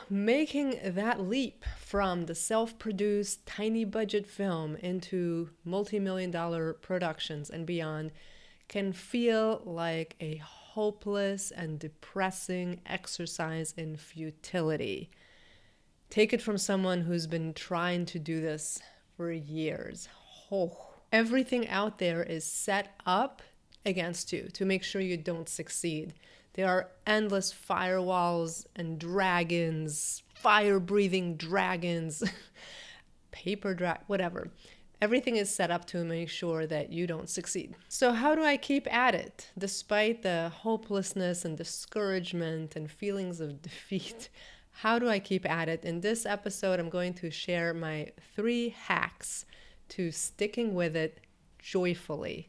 making that leap from the self-produced tiny budget film into multi-million-dollar productions and beyond can feel like a hopeless and depressing exercise in futility. Take it from someone who's been trying to do this for years. Everything out there is set up against you to make sure you don't succeed. There are endless firewalls and dragons, fire-breathing dragons, whatever. Everything is set up to make sure that you don't succeed. So how do I keep at it despite the hopelessness and discouragement and feelings of defeat? How do I keep at it? In this episode, I'm going to share my 3 hacks to sticking with it joyfully.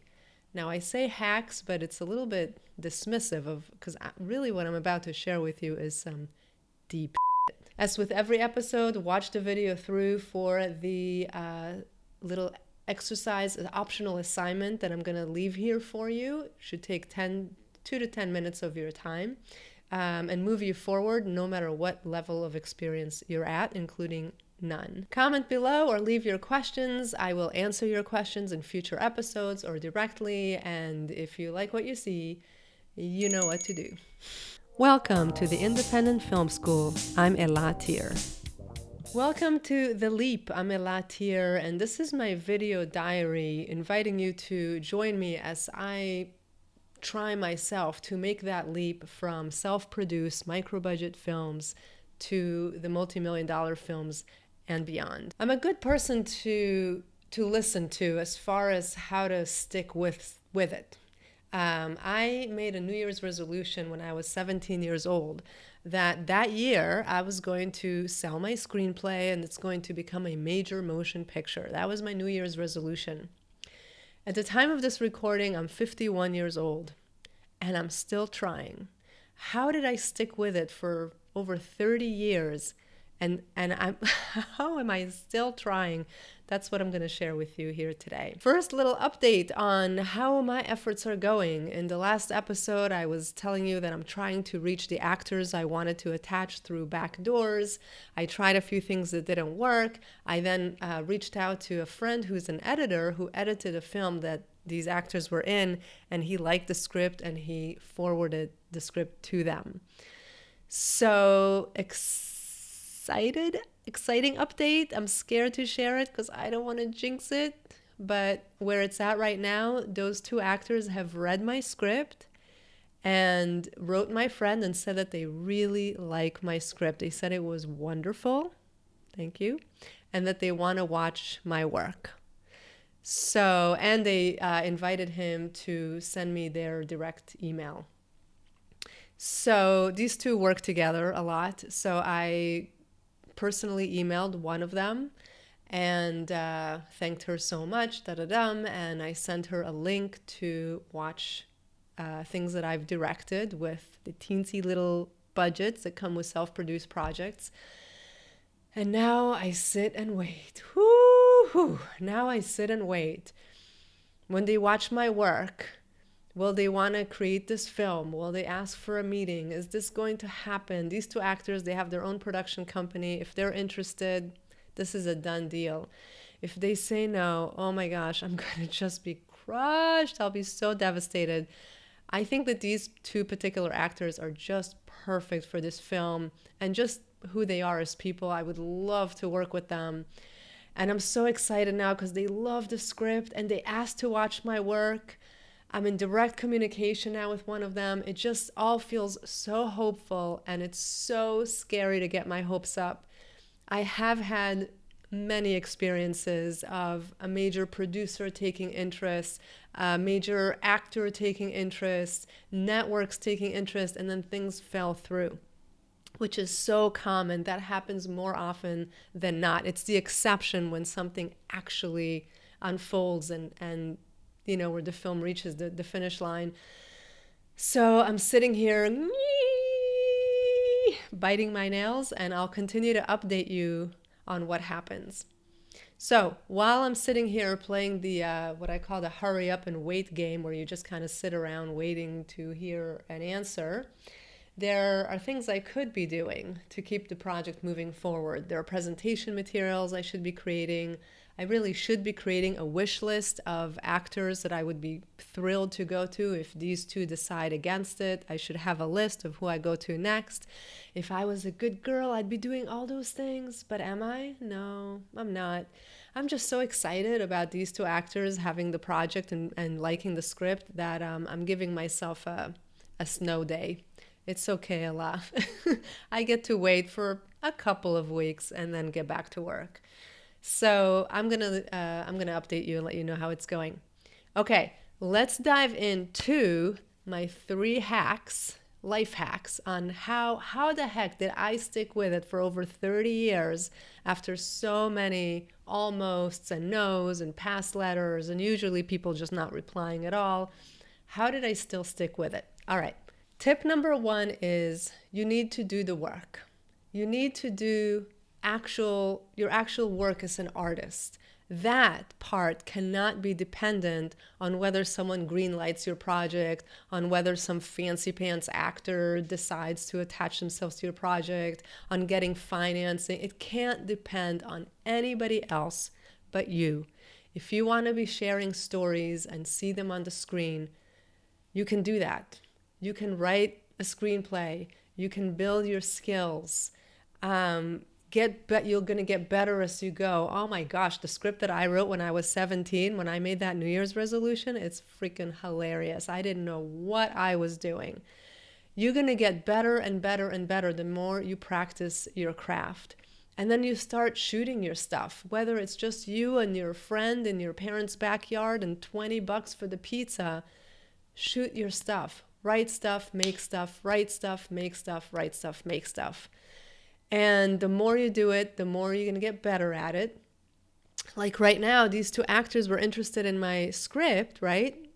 Now, I say hacks, but it's a little bit dismissive of, because really what I'm about to share with you is some deep shit. As with every episode, watch the video through for the little exercise, optional assignment that I'm going to leave here for you. It should take 2 to 10 minutes of your time and move you forward no matter what level of experience you're at, including none. Comment below or leave your questions. I will answer your questions in future episodes or directly, and if you like what you see, you know what to do. Welcome to the Independent Film School. I'm Thier. Welcome to The Leap. I'm Thier, and this is my video diary inviting you to join me as I try myself to make that leap from self-produced micro-budget films to the multi-million-dollar films and beyond. I'm a good person to listen to as far as how to stick with it. I made a New Year's resolution when I was 17 years old that year I was going to sell my screenplay and it's going to become a major motion picture. That was my New Year's resolution. At the time of this recording, I'm 51 years old and I'm still trying. How did I stick with it for over 30 years? And how am I still trying? That's what I'm going to share with you here today. First, little update on how my efforts are going. In the last episode, I was telling you that I'm trying to reach the actors I wanted to attach through back doors. I tried a few things that didn't work. I then reached out to a friend who's an editor who edited a film that these actors were in, and he liked the script and he forwarded the script to them. So exciting update. I'm scared to share it because I don't want to jinx it, but where it's at right now, those 2 actors have read my script and wrote my friend and said that they really like my script. They said it was wonderful, thank you, and that they want to watch my work. So, and they invited him to send me their direct email. So these 2 work together a lot. So I personally emailed one of them and thanked her so much, and I sent her a link to watch things that I've directed with the teensy little budgets that come with self-produced projects. And now I sit and wait. Now I sit and wait. When they watch my work, will they want to create this film? Will they ask for a meeting? Is this going to happen? These 2 actors, they have their own production company. If they're interested, this is a done deal. If they say no, oh my gosh, I'm going to just be crushed. I'll be so devastated. I think that these 2 particular actors are just perfect for this film and just who they are as people. I would love to work with them. And I'm so excited now because they love the script and they asked to watch my work. I'm in direct communication now with one of them. It just all feels so hopeful, and it's so scary to get my hopes up. I have had many experiences of a major producer taking interest, a major actor taking interest, networks taking interest, and then things fell through, which is so common. That happens more often than not. It's the exception when something actually unfolds and you know, where the film reaches the finish line. So I'm sitting here biting my nails, and I'll continue to update you on what happens. So while I'm sitting here playing the what I call the hurry up and wait game, where you just kind of sit around waiting to hear an answer, There are things I could be doing to keep the project moving forward. There are presentation materials I should be creating. I really should be creating a wish list of actors that I would be thrilled to go to if these two decide against it. I should have a list of who I go to next. If I was a good girl, I'd be doing all those things. But am I? No, I'm not. I'm just so excited about these two actors having the project and liking the script that I'm giving myself a snow day. It's okay, Allah. I get to wait for a couple of weeks and then get back to work. So I'm gonna update you and let you know how it's going. Okay, let's dive into my 3 hacks, life hacks, on how the heck did I stick with it for over 30 years after so many almosts and no's and past letters and usually people just not replying at all. How did I still stick with it? All right. Tip number 1 is you need to do the work. You need to do your actual work as an artist. That part cannot be dependent on whether someone greenlights your project, on whether some fancy pants actor decides to attach themselves to your project, on getting financing. It can't depend on anybody else but you. If you want to be sharing stories and see them on the screen, you can do that. You can write a screenplay. You can build your skills. You're going to get better as you go. Oh my gosh, the script that I wrote when I was 17, when I made that New Year's resolution, it's freaking hilarious. I didn't know what I was doing. You're going to get better and better and better the more you practice your craft. And then you start shooting your stuff, whether it's just you and your friend in your parents' backyard and $20 for the pizza. Shoot your stuff. Write stuff, make stuff, write stuff, make stuff, write stuff, make stuff. And the more you do it, the more you're going to get better at it. Like right now, these 2 actors were interested in my script, right?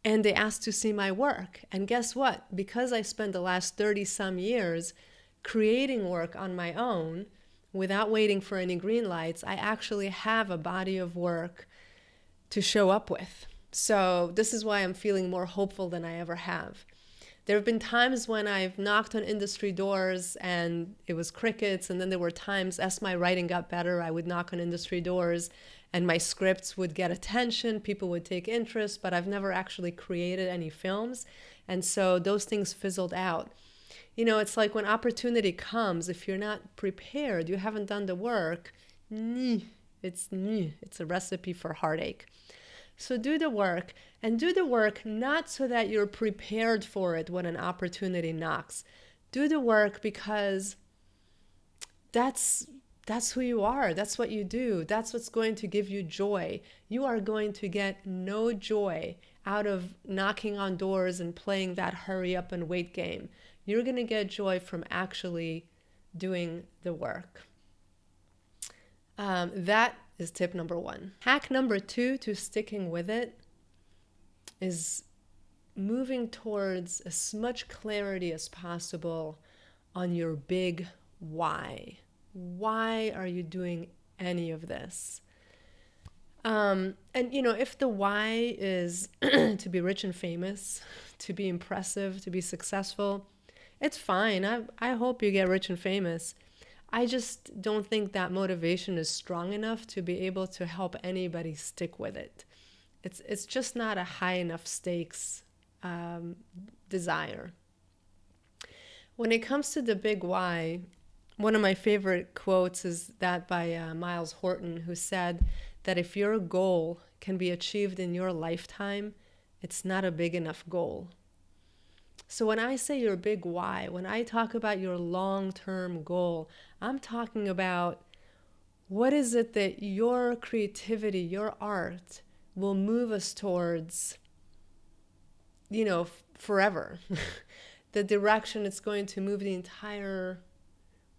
And they asked to see my work. And guess what? Because I spent the last 30 some years creating work on my own without waiting for any green lights, I actually have a body of work to show up with. So this is why I'm feeling more hopeful than I ever have. There have been times when I've knocked on industry doors and it was crickets, and then there were times as my writing got better, I would knock on industry doors and my scripts would get attention, people would take interest, but I've never actually created any films. And so those things fizzled out. You know, it's like when opportunity comes, if you're not prepared, you haven't done the work, it's a recipe for heartache. So do the work, and do the work not so that you're prepared for it when an opportunity knocks. Do the work because that's who you are. That's what you do. That's what's going to give you joy. You are going to get no joy out of knocking on doors and playing that hurry up and wait game. You're going to get joy from actually doing the work. That is tip number 1. Hack number 2 to sticking with it is moving towards as much clarity as possible on your big why. Why are you doing any of this? And you know, if the why is to be rich and famous, to be impressive, to be successful, it's fine. I hope you get rich and famous. I just don't think that motivation is strong enough to be able to help anybody stick with it. It's just not a high enough stakes desire. When it comes to the big why, one of my favorite quotes is that by Miles Horton, who said that if your goal can be achieved in your lifetime, it's not a big enough goal. So when I say your big why, when I talk about your long-term goal, I'm talking about what is it that your creativity, your art will move us towards, you know, forever. The direction it's going to move the entire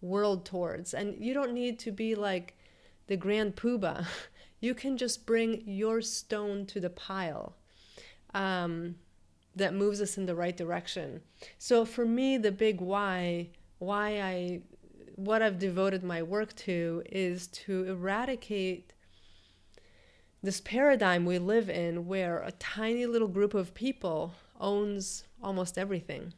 world towards. And you don't need to be like the grand poobah. You can just bring your stone to the pile. That moves us in the right direction. So for me, the big what I've devoted my work to is to eradicate this paradigm we live in where a tiny little group of people owns almost everything.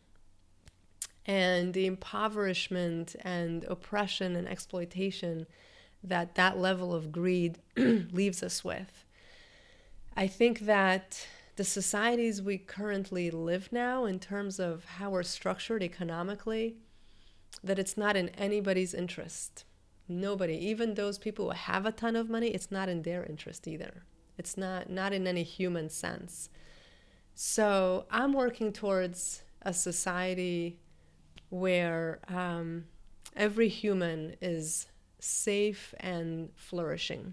and the impoverishment and oppression and exploitation that that level of greed leaves us with. I think that the societies we currently live now, in terms of how we're structured economically, that it's not in anybody's interest. Nobody, even those people who have a ton of money, it's not in their interest either. It's not in any human sense. So I'm working towards a society where every human is safe and flourishing.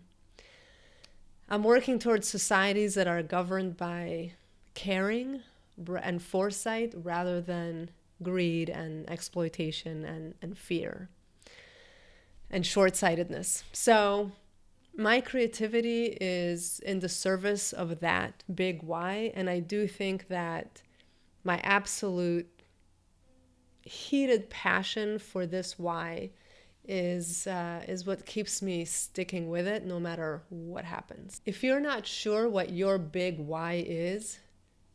I'm working towards societies that are governed by caring and foresight rather than greed and exploitation and fear and short-sightedness. So my creativity is in the service of that big why, and I do think that my absolute heated passion for this why is what keeps me sticking with it no matter what happens. If you're not sure what your big why is,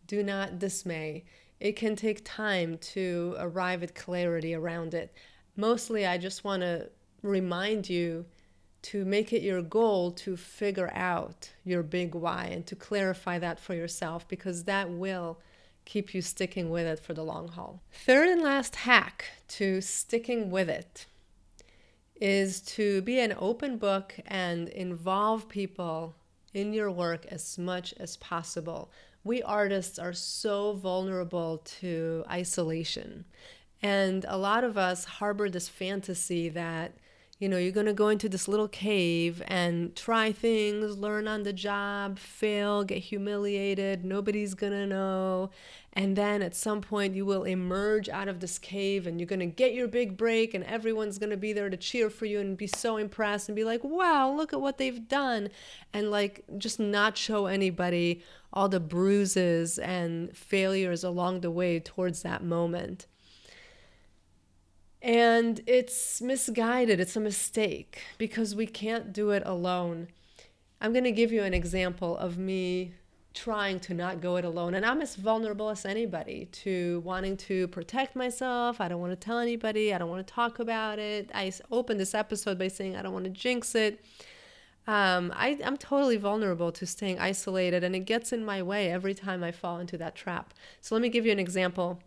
do not dismay. It can take time to arrive at clarity around it. Mostly, I just want to remind you to make it your goal to figure out your big why and to clarify that for yourself, because that will keep you sticking with it for the long haul. Third and last hack to sticking with it is to be an open book and involve people in your work as much as possible. We artists are so vulnerable to isolation. And a lot of us harbor this fantasy that, you know, you're going to go into this little cave and try things, learn on the job, fail, get humiliated, nobody's going to know. And then at some point you will emerge out of this cave and you're going to get your big break and everyone's going to be there to cheer for you and be so impressed and be like, wow, look at what they've done. And like just not show anybody all the bruises and failures along the way towards that moment. And it's misguided. It's a mistake because we can't do it alone. I'm going to give you an example of me trying to not go it alone. And I'm as vulnerable as anybody to wanting to protect myself. I don't want to tell anybody. I don't want to talk about it. I opened this episode by saying I don't want to jinx it. I'm totally vulnerable to staying isolated, and it gets in my way every time I fall into that trap. So let me give you an example.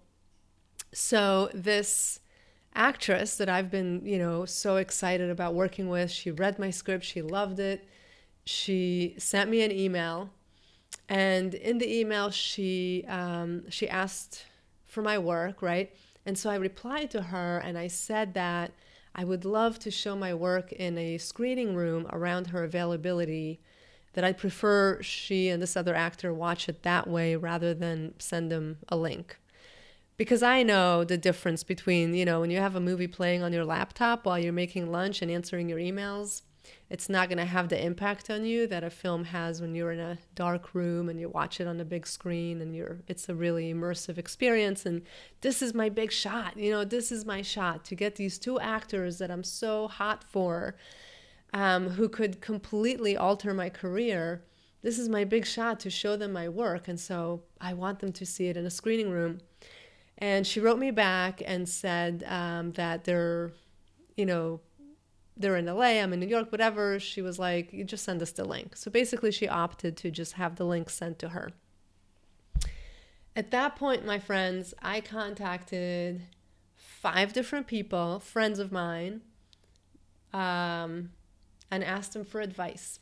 So this actress that I've been, so excited about working with, she read my script, she loved it. She sent me an email, and in the email she asked for my work, right? And so I replied to her and I said that I would love to show my work in a screening room around her availability, that I'd prefer she and this other actor watch it that way rather than send them a link. Because I know the difference between, when you have a movie playing on your laptop while you're making lunch and answering your emails, it's not going to have the impact on you that a film has when you're in a dark room and you watch it on a big screen and it's a really immersive experience. And this is my big shot. This is my shot to get these two actors that I'm so hot for, who could completely alter my career. This is my big shot to show them my work. And so I want them to see it in a screening room. And she wrote me back and said that they're in LA, I'm in New York, whatever. She was like, you just send us the link. So basically she opted to just have the link sent to her. At that point, my friends, I contacted 5 different people, friends of mine, and asked them for advice.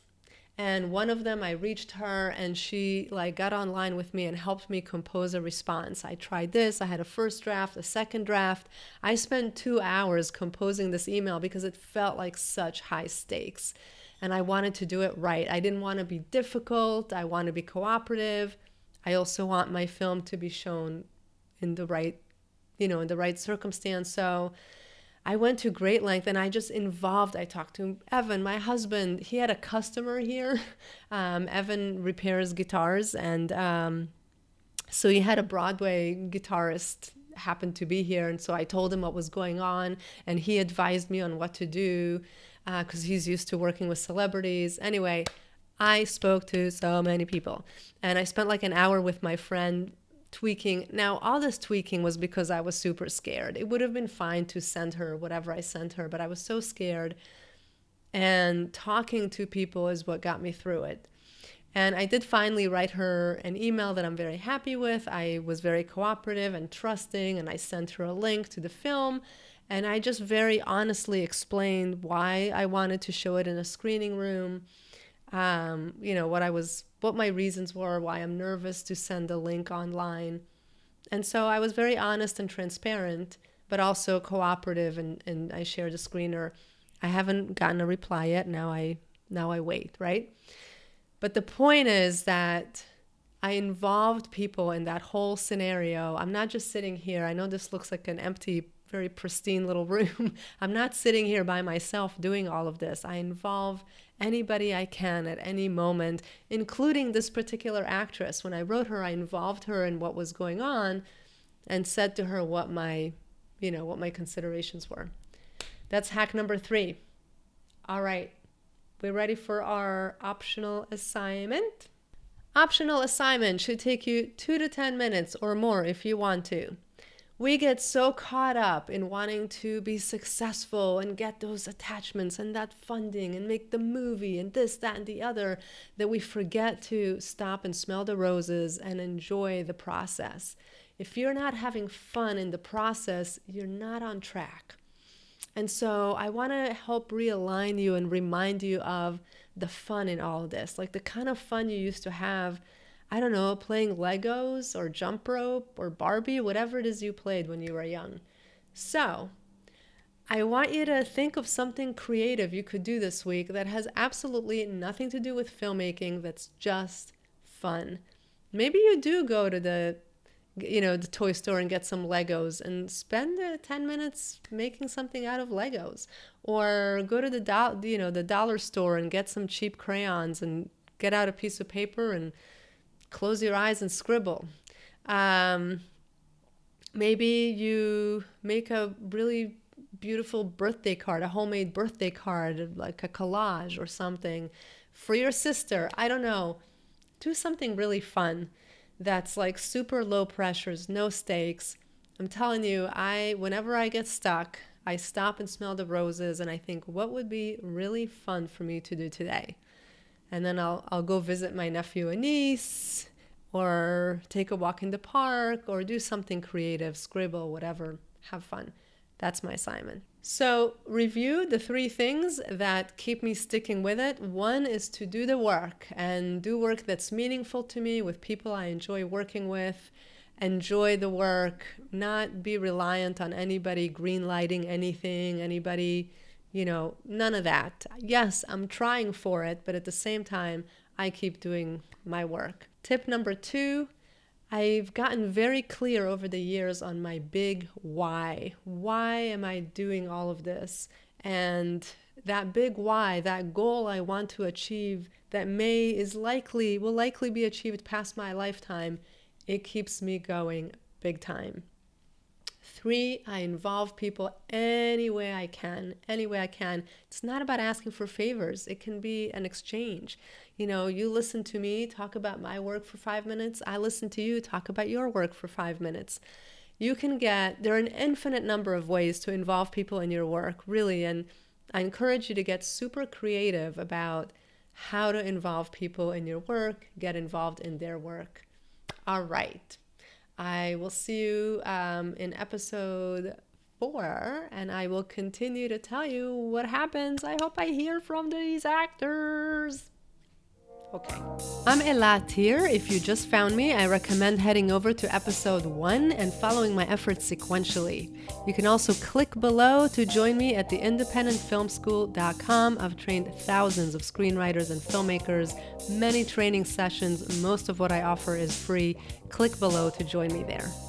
And one of them, I reached her and she got online with me and helped me compose a response. I tried this. I had a first draft, a second draft. I spent 2 hours composing this email because it felt like such high stakes. And I wanted to do it right. I didn't want to be difficult. I want to be cooperative. I also want my film to be shown in the right, in the right circumstance. So I went to great length and I talked to Evan, my husband. He had a customer here. Evan repairs guitars. And so he had a Broadway guitarist happen to be here. And so I told him what was going on and he advised me on what to do because he's used to working with celebrities. Anyway, I spoke to so many people and I spent an hour with my friend tweaking. Now, all this tweaking was because I was super scared. It would have been fine to send her whatever I sent her, but I was so scared. And talking to people is what got me through it. And I did finally write her an email that I'm very happy with. I was very cooperative and trusting, and I sent her a link to the film. And I just very honestly explained why I wanted to show it in a screening room. What my reasons were, why I'm nervous to send a link online. And so I was very honest and transparent, but also cooperative, and I shared the screener. I haven't gotten a reply yet. Now I wait, right? But the point is that I involved people in that whole scenario. I'm not just sitting here. I know this looks like an empty, very pristine little room. I'm not sitting here by myself doing all of this. I involve anybody I can at any moment, including this particular actress. When I wrote her, I involved her in what was going on and said to her what my considerations were. That's hack number 3. All right, we're ready for our optional assignment. Optional assignment should take you 2 to 10 minutes or more if you want to. We get so caught up in wanting to be successful and get those attachments and that funding and make the movie and this, that, and the other that we forget to stop and smell the roses and enjoy the process. If you're not having fun in the process, you're not on track. And so I want to help realign you and remind you of the fun in all of this, like the kind of fun you used to have, I don't know, playing Legos or jump rope or Barbie, whatever it is you played when you were young. So I want you to think of something creative you could do this week that has absolutely nothing to do with filmmaking, that's just fun. Maybe you do go to the toy store and get some Legos and spend 10 minutes making something out of Legos, or go to the dollar store and get some cheap crayons and get out a piece of paper and close your eyes and scribble. Maybe you make a really beautiful birthday card, a homemade birthday card, like a collage or something for your sister. I don't know. Do something really fun that's like super low pressures, no stakes. I'm telling you, whenever I get stuck, I stop and smell the roses and I think, what would be really fun for me to do today? And then I'll go visit my nephew and niece, or take a walk in the park, or do something creative, scribble, whatever, have fun. That's my assignment. So review the 3 things that keep me sticking with it. 1 is to do the work, and do work that's meaningful to me with people I enjoy working with. Enjoy the work, not be reliant on anybody green-lighting anything, anybody, none of that. Yes, I'm trying for it, but at the same time, I keep doing my work. Tip number 2, I've gotten very clear over the years on my big why. Why am I doing all of this? And that big why, that goal I want to achieve that will likely be achieved past my lifetime, it keeps me going big time. 3, I involve people any way I can. It's not about asking for favors. It can be an exchange. You listen to me talk about my work for 5 minutes. I listen to you talk about your work for 5 minutes. There are an infinite number of ways to involve people in your work, really. And I encourage you to get super creative about how to involve people in your work, get involved in their work. All right. I will see you in episode 4, and I will continue to tell you what happens. I hope I hear from these actors. Okay. I'm Thier. If you just found me, I recommend heading over to episode 1 and following my efforts sequentially. You can also click below to join me at theindependentfilmschool.com. I've trained thousands of screenwriters and filmmakers, many training sessions. Most of what I offer is free. Click below to join me there.